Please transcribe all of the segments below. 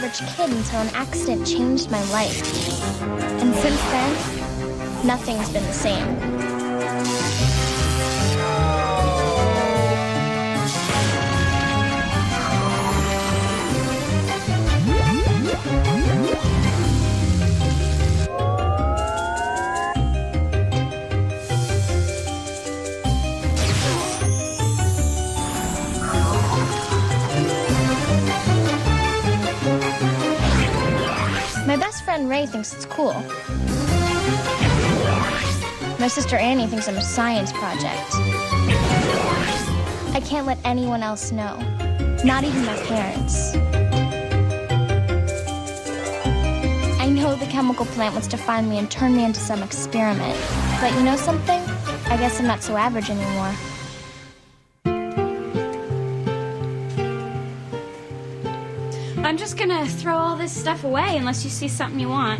average kid until an accident changed my life. And since then, nothing's been the same. My best friend Ray thinks it's cool. My sister Annie thinks I'm a science project. I can't let anyone else know, not even my parents. I know the chemical plant wants to find me and turn me into some experiment. But you know something? I guess I'm not so average anymore. I'm just gonna throw all this stuff away unless you see something you want.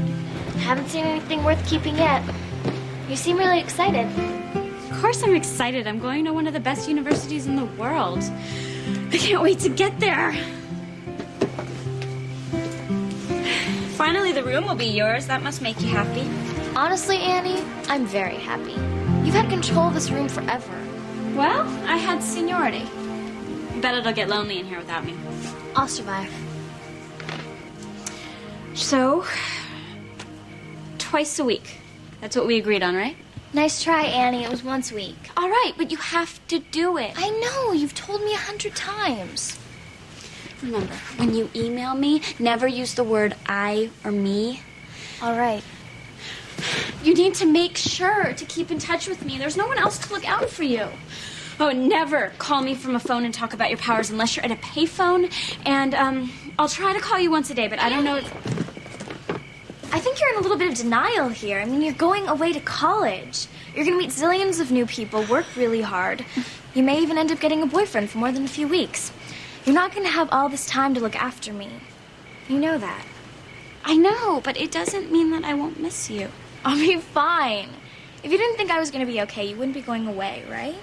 Haven't seen anything worth keeping yet. You seem really excited. Of course I'm excited. I'm going to one of the best universities in the world. I can't wait to get there. Finally, the room will be yours. That must make you happy. Honestly, Annie, I'm very happy. You've had control of this room forever. Well, I had seniority. Bet it'll get lonely in here without me. I'll survive. So, twice a week. That's what we agreed on, right? Nice try, Annie. It was once a week. All right, but you have to do it. I know. You've told me 100 times. Remember, when you email me, never use the word I or me. All right. You need to make sure to keep in touch with me. There's no one else to look out for you. Oh, and never call me from a phone and talk about your powers unless you're at a payphone. And, I'll try to call you once a day, but I don't know if... I think you're in a little bit of denial here. I mean, you're going away to college. You're going to meet zillions of new people, work really hard. You may even end up getting a boyfriend for more than a few weeks. You're not going to have all this time to look after me. You know that. I know, but it doesn't mean that I won't miss you. I'll be fine. If you didn't think I was going to be okay, you wouldn't be going away, right?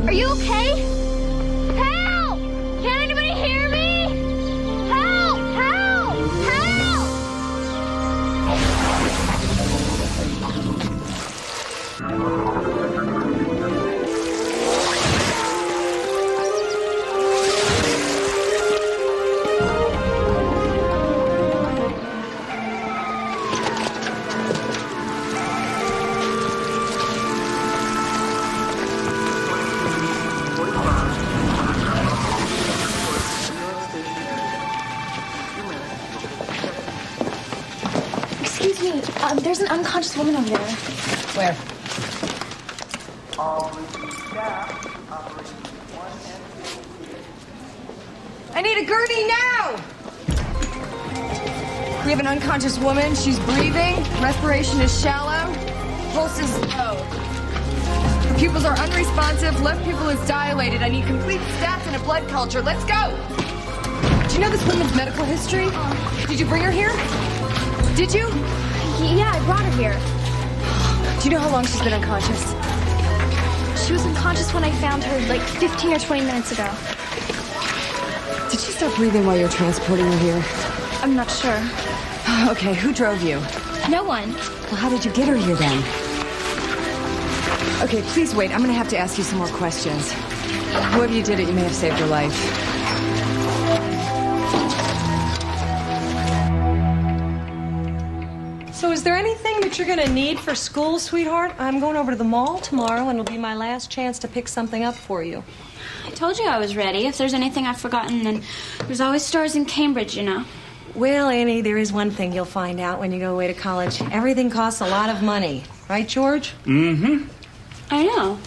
Are you okay? Help! Can anybody hear me? Help! Help! Help! Excuse me, there's an unconscious woman over there. Where? I need a gurney now! We have an unconscious woman. She's breathing. Respiration is shallow. Pulse is low. Her pupils are unresponsive. Left pupil is dilated. I need complete stats and a blood culture. Let's go! Do you know this woman's medical history? Did you bring her here? Did you? Yeah, I brought her here. Do you know how long she's been unconscious? She was unconscious when I found her, like 15 or 20 minutes ago. Did she stop breathing while you were transporting her here? I'm not sure. Okay, who drove you? No one. Well, how did you get her here then? Okay, please wait. I'm gonna have to ask you some more questions. Whoever you did it, you may have saved her life. So is there anything that you're gonna need for school, sweetheart? I'm going over to the mall tomorrow, and it'll be my last chance to pick something up for you. I told you I was ready. If there's anything I've forgotten, then there's always stores in Cambridge, you know. Well, Annie, there is one thing you'll find out when you go away to college. Everything costs a lot of money. Right, George? Mm-hmm. I know.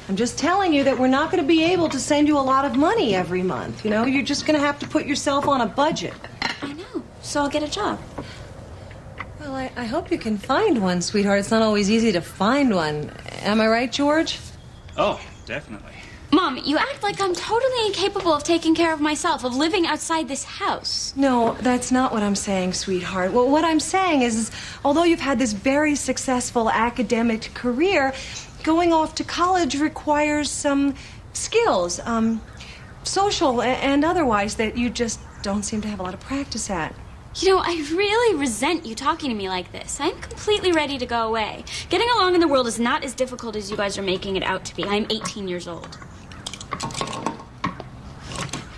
I'm just telling you that we're not going to be able to send you a lot of money every month. You know, you're just going to have to put yourself on a budget. I know. So I'll get a job. Well, I hope you can find one, sweetheart. It's not always easy to find one. Am I right, George? Oh, definitely. Mom, you act like I'm totally incapable of taking care of myself, of living outside this house. No, that's not what I'm saying, sweetheart. Well, what I'm saying is although you've had this very successful academic career, going off to college requires some skills, social and otherwise, that you just don't seem to have a lot of practice at. You know, I really resent you talking to me like this. I'm completely ready to go away. Getting along in the world is not as difficult as you guys are making it out to be. I'm 18 years old.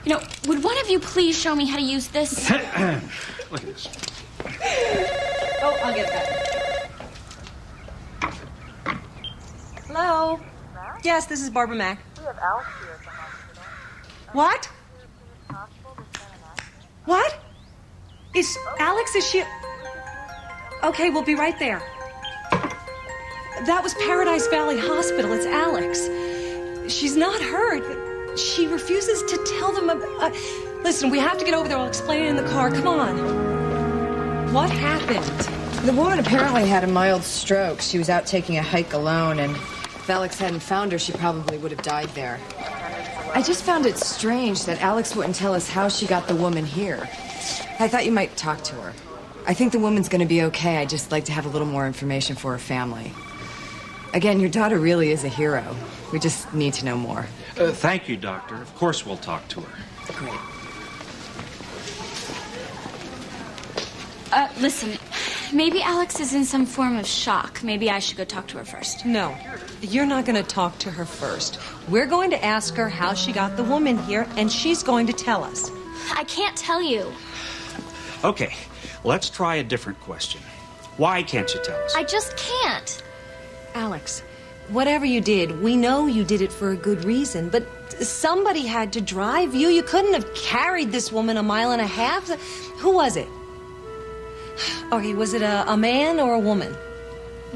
You know, would one of you please show me how to use this? Look at this. Oh, I'll get that. Hello? Yes, this is Barbara Mack. We have Alex here at the hospital. What? What? Is she... Okay, we'll be right there. That was Paradise Valley Hospital. It's Alex. She's not hurt, but she refuses to tell them about... Listen, we have to get over there. I'll explain it in the car. Come on. What happened? The woman apparently had a mild stroke. She was out taking a hike alone, and if Alex hadn't found her, she probably would have died there. I just found it strange that Alex wouldn't tell us how she got the woman here. I thought you might talk to her. I think the woman's going to be okay. I'd just like to have a little more information for her family. Again, your daughter really is a hero. We just need to know more. Thank you, Doctor. Of course we'll talk to her. Great. Listen, maybe Alex is in some form of shock. Maybe I should go talk to her first. No, you're not going to talk to her first. We're going to ask her how she got the woman here, and she's going to tell us. I can't tell you. Okay, let's try a different question. Why can't you tell us? I just can't. Alex, whatever you did, we know you did it for a good reason, but somebody had to drive you. You couldn't have carried this woman a mile and a half. Who was it? Okay, was it a man or a woman?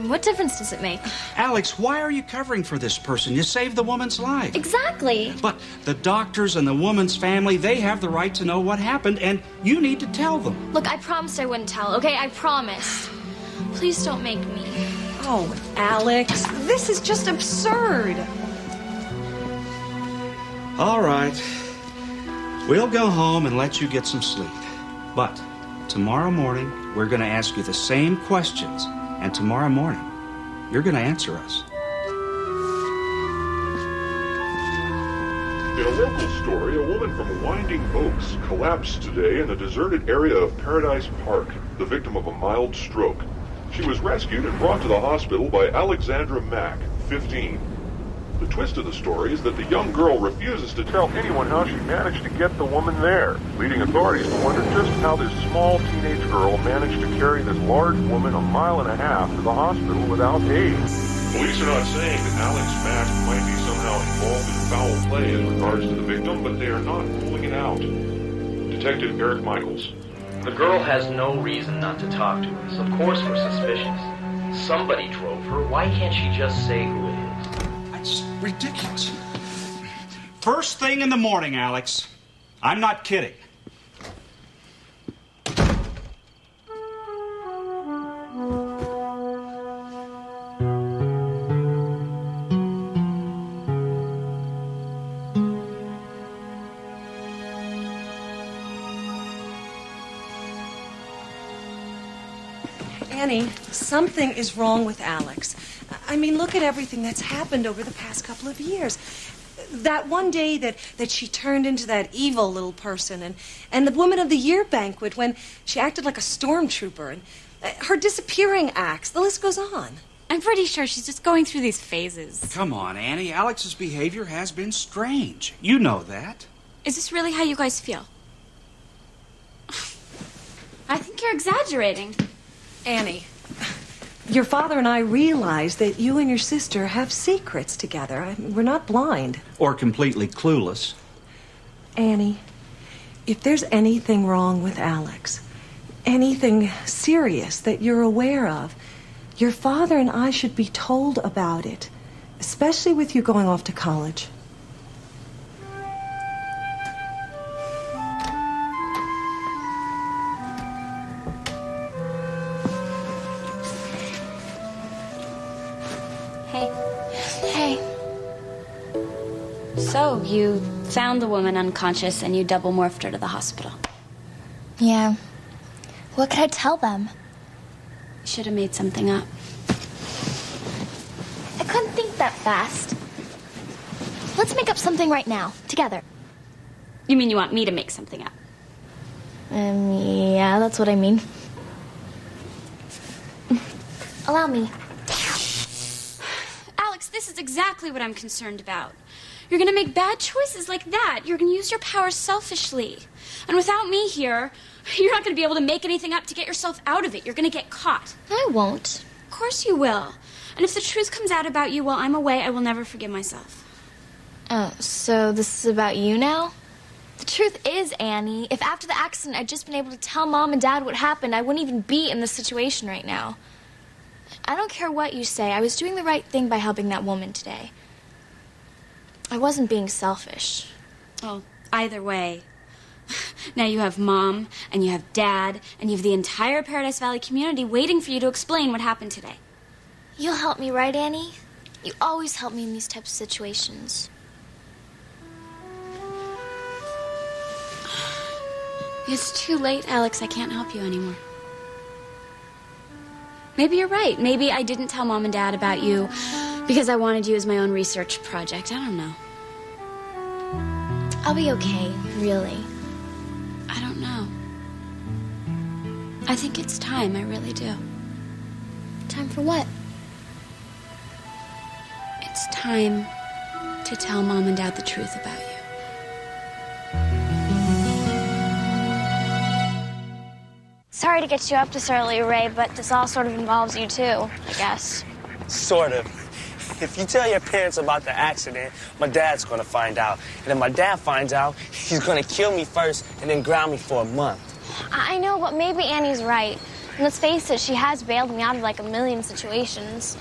What difference does it make? Alex, why are you covering for this person? You saved the woman's life. Exactly. But the doctors and the woman's family, they have the right to know what happened, and you need to tell them. Look, I promised I wouldn't tell, okay? I promised. Please don't make me. Oh, Alex, this is just absurd. All right. We'll go home and let you get some sleep. But tomorrow morning, we're going to ask you the same questions. And tomorrow morning, you're going to answer us. In a local story, a woman from Winding Oaks collapsed today in a deserted area of Paradise Park, the victim of a mild stroke. She was rescued and brought to the hospital by Alexandra Mack, 15. The twist of the story is that the young girl refuses to tell anyone how she managed to get the woman there, leading authorities to wonder just how this small teenage girl managed to carry this large woman a mile and a half to the hospital without aid. Police are not saying that Alex Mack might be somehow involved in foul play as regards to the victim, but they are not ruling it out. Detective Eric Michaels. The girl has no reason not to talk to us. Of course we're suspicious. Somebody drove her. Why can't she just say who it is? That's ridiculous. First thing in the morning, Alex. I'm not kidding. Annie, something is wrong with Alex. I mean, look at everything that's happened over the past couple of years. That one day that she turned into that evil little person, and the Woman of the Year banquet when she acted like a stormtrooper, and her disappearing acts. The list goes on. I'm pretty sure she's just going through these phases. Come on, Annie. Alex's behavior has been strange. You know that. Is this really how you guys feel? I think you're exaggerating. Annie, your father and I realize that you and your sister have secrets together. We're not blind. Or completely clueless. Annie, if there's anything wrong with Alex, anything serious that you're aware of, your father and I should be told about it, especially with you going off to college. Hey. So, you found the woman unconscious and you double morphed her to the hospital. Yeah. What could I tell them? You should have made something up. I couldn't think that fast. Let's make up something right now, together. You mean you want me to make something up? Yeah, that's what I mean. Allow me. Alex, this is exactly what I'm concerned about. You're gonna make bad choices like that. You're gonna use your power selfishly. And without me here, you're not gonna be able to make anything up to get yourself out of it. You're gonna get caught. I won't. Of course you will. And if the truth comes out about you while I'm away, I will never forgive myself. Oh, so this is about you now? The truth is, Annie, if after the accident I'd just been able to tell Mom and Dad what happened, I wouldn't even be in this situation right now. I don't care what you say. I was doing the right thing by helping that woman today. I wasn't being selfish. Well, either way. Now you have Mom, and you have Dad, and you have the entire Paradise Valley community waiting for you to explain what happened today. You'll help me, right, Annie? You always help me in these types of situations. It's too late, Alex. I can't help you anymore. Maybe you're right. Maybe I didn't tell Mom and Dad about you because I wanted you as my own research project. I don't know. I'll be okay, really. I don't know. I think it's time. I really do. Time for what? It's time to tell Mom and Dad the truth about you. Sorry to get you up this early, Ray, but this all sort of involves you too, I guess. Sort of. If you tell your parents about the accident, my dad's gonna find out. And if my dad finds out, he's gonna kill me first and then ground me for a month. I know, but maybe Annie's right. And let's face it, she has bailed me out of like a million situations.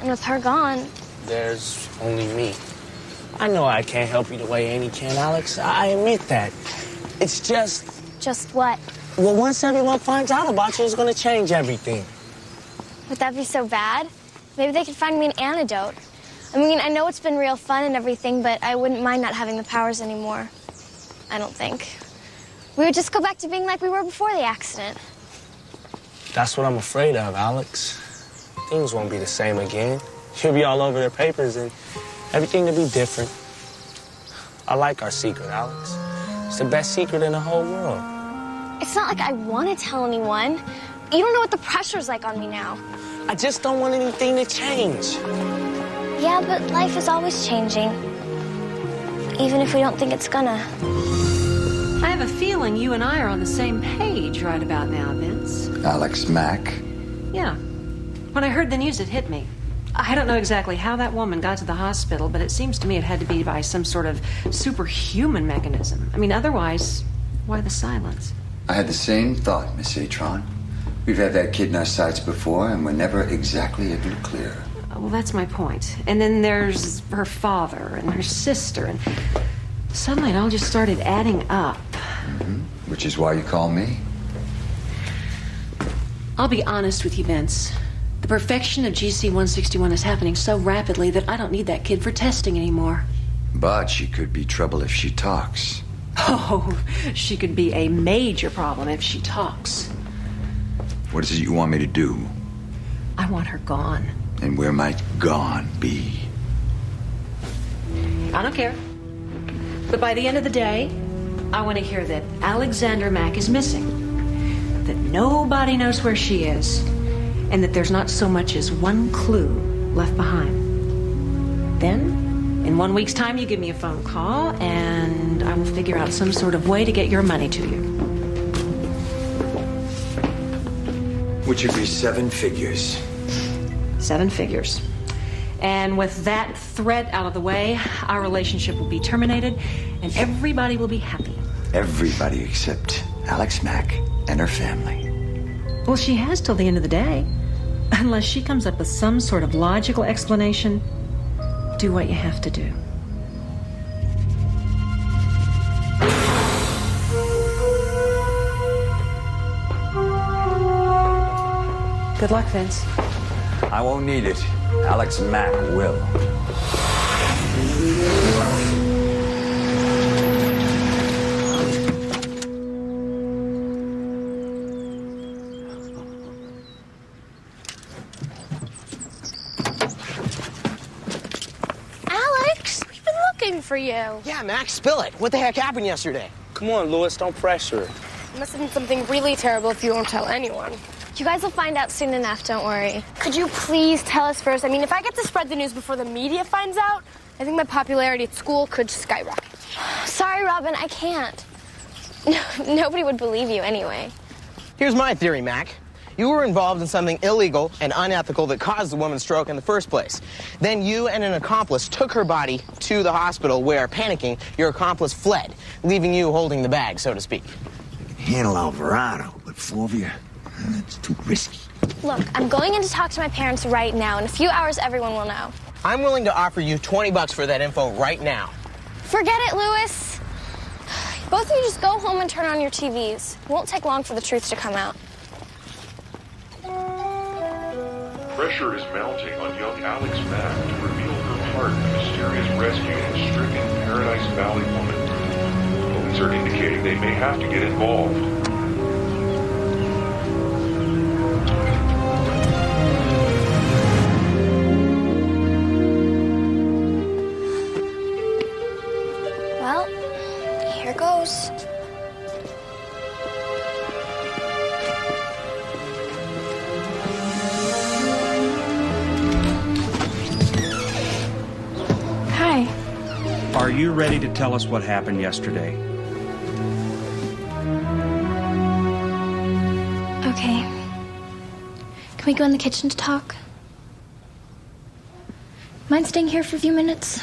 And with her gone... There's only me. I know I can't help you the way Annie can, Alex. I admit that. It's just... Just what? Well, once everyone finds out about you, it's gonna change everything. Would that be so bad? Maybe they could find me an antidote. I mean, I know it's been real fun and everything, but I wouldn't mind not having the powers anymore. I don't think. We would just go back to being like we were before the accident. That's what I'm afraid of, Alex. Things won't be the same again. You'll be all over their papers and everything will be different. I like our secret, Alex. It's the best secret in the whole world. It's not like I want to tell anyone. You don't know what the pressure's like on me now. I just don't want anything to change. Yeah, but life is always changing. Even if we don't think it's gonna. I have a feeling you and I are on the same page right about now, Vince. Alex Mack? Yeah. When I heard the news, it hit me. I don't know exactly how that woman got to the hospital, but it seems to me it had to be by some sort of superhuman mechanism. I mean, otherwise, why the silence? I had the same thought, Miss Atron. We've had that kid in our sights before, and we're never exactly able to clear her. Well, that's my point. And then there's her father and her sister, and suddenly it all just started adding up. Mm-hmm. Which is why you call me. I'll be honest with you, Vince. The perfection of GC-161 is happening so rapidly that I don't need that kid for testing anymore. But she could be trouble if she talks. Oh, she could be a major problem if she talks. What is it you want me to do? I want her gone. And where might gone be? I don't care. But by the end of the day, I want to hear that Alexandra Mack is missing. That nobody knows where she is. And that there's not so much as one clue left behind. Then, in 1 week's time, you give me a phone call, and I will figure out some sort of way to get your money to you. Which would be 7 figures. 7 figures. And with that threat out of the way, our relationship will be terminated, and everybody will be happy. Everybody except Alex Mack and her family. Well, she has till the end of the day. Unless she comes up with some sort of logical explanation, do what you have to do. Good luck, Vince. I won't need it. Alex Mack will. for you. Yeah, Max, spill it. What the heck happened yesterday? Come on, Louis, don't pressure her. It must have been something really terrible if you won't tell anyone. You guys will find out soon enough, don't worry. Could you please tell us first? I mean, if I get to spread the news before the media finds out, I think my popularity at school could skyrocket. Sorry, Robin, I can't. Nobody would believe you anyway. Here's my theory, Mac. You were involved in something illegal and unethical that caused the woman's stroke in the first place. Then you and an accomplice took her body to the hospital where, panicking, your accomplice fled, leaving you holding the bag, so to speak. Handle Alvarado, but Fulvia, that's too risky. Look, I'm going in to talk to my parents right now. In a few hours, everyone will know. I'm willing to offer you $20 for that info right now. Forget it, Louis. Both of you just go home and turn on your TVs. It won't take long for the truth to come out. Pressure is mounting on young Alex Mack to reveal her part in the mysterious rescue of a stricken Paradise Valley woman. Police are indicating they may have to get involved. Well, here goes. Hi. Are you ready to tell us what happened yesterday? Okay. Can we go in the kitchen to talk? Mind staying here for a few minutes?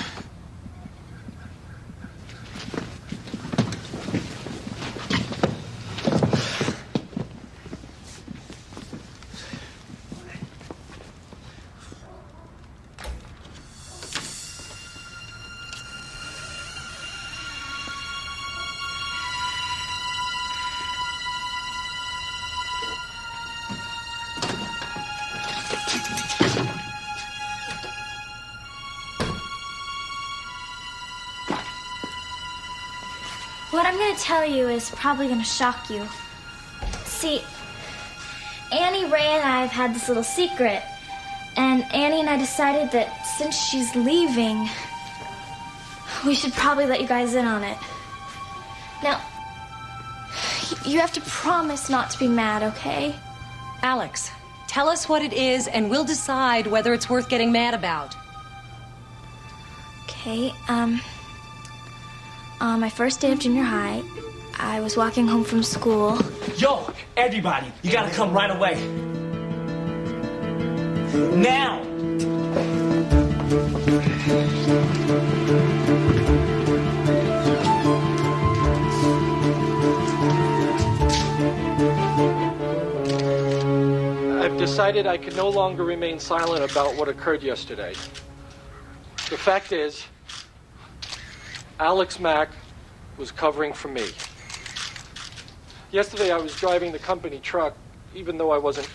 What I'm going to tell you is probably going to shock you. See, Annie, Ray, and I have had this little secret. And Annie and I decided that since she's leaving, we should probably let you guys in on it. Now, you have to promise not to be mad, okay? Alex, tell us what it is, and we'll decide whether it's worth getting mad about. Okay, on my first day of junior high, I was walking home from school. Yo, everybody, you gotta come right away. Now! I've decided I can no longer remain silent about what occurred yesterday. The fact is, Alex Mack was covering for me. Yesterday I was driving the company truck, even though I wasn't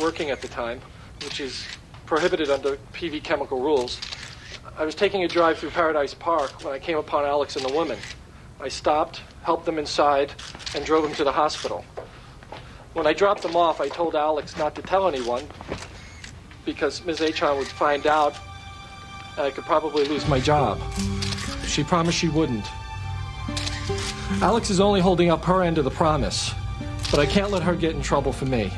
working at the time, which is prohibited under PV chemical rules. I was taking a drive through Paradise Park when I came upon Alex and the woman. I stopped, helped them inside, and drove them to the hospital. When I dropped them off, I told Alex not to tell anyone because Ms. Atron would find out and I could probably lose my job. She promised she wouldn't. Alex is only holding up her end of the promise, but I can't let her get in trouble for me.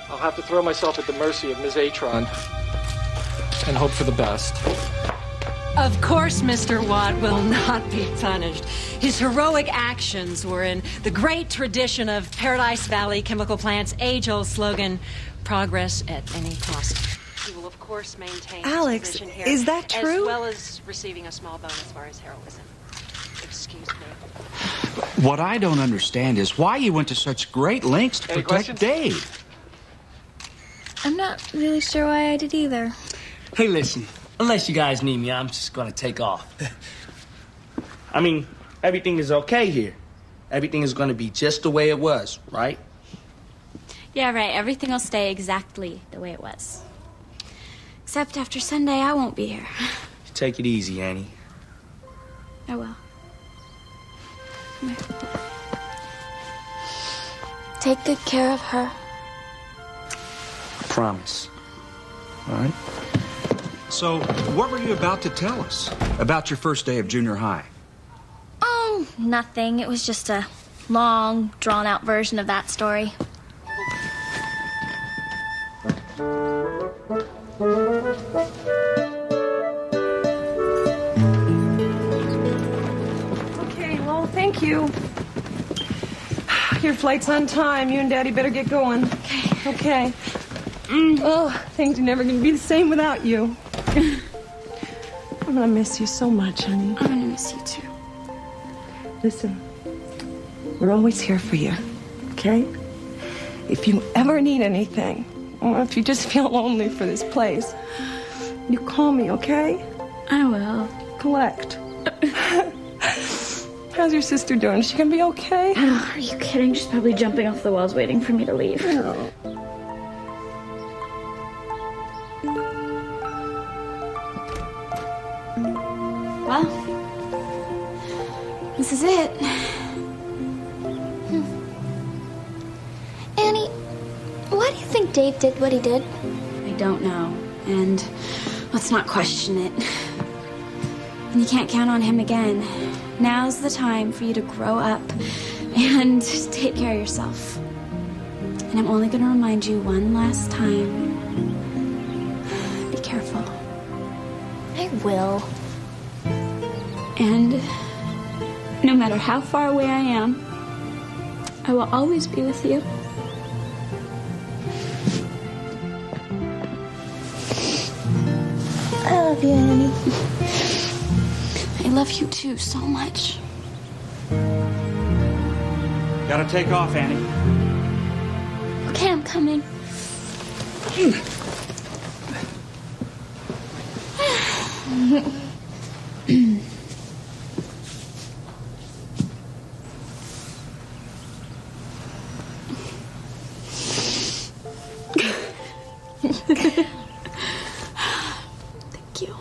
I'll have to throw myself at the mercy of Ms. Atron and hope for the best. Of course, Mr. Watt will not be punished. His heroic actions were in the great tradition of Paradise Valley Chemical Plant's age-old slogan, progress at any cost. He will, of course, maintain Alex, his position here, is that true? as well as receiving a small bonus for his heroism. Excuse me. What I don't understand is why you went to such great lengths to Any protect questions? Dave. I'm not really sure why I did either. Hey, listen, unless you guys need me, I'm just gonna take off. I mean, everything is okay here. Everything is gonna be just the way it was, right? Yeah, right. Everything will stay exactly the way it was. Except after Sunday, I won't be here. Take it easy, Annie. I will. Come here. Take good care of her. I promise. All right? So, what were you about to tell us about your first day of junior high? Oh, nothing. It was just a long, drawn-out version of that story. Okay, well, thank you. Your flight's on time. You and Daddy better get going. Okay. Oh, things are never going to be the same without you. I'm going to miss you so much, honey. I'm gonna miss you too. Listen, we're always here for you, okay? If you ever need anything, or if you just feel lonely for this place, you call me, okay? I will. Collect. How's your sister doing? Is she gonna be okay? Oh, are you kidding? She's probably jumping off the walls waiting for me to leave. No. Well, this is it. Annie, why do you think Dave did what he did? I don't know, and let's not question it. And you can't count on him again. Now's the time for you to grow up and take care of yourself. And I'm only going to remind you one last time. Be careful. I will. And no matter how far away I am, I will always be with you. I love you, Annie. I love you too so much. Gotta take off, Annie. Okay, I'm coming. Thank you. Thank you.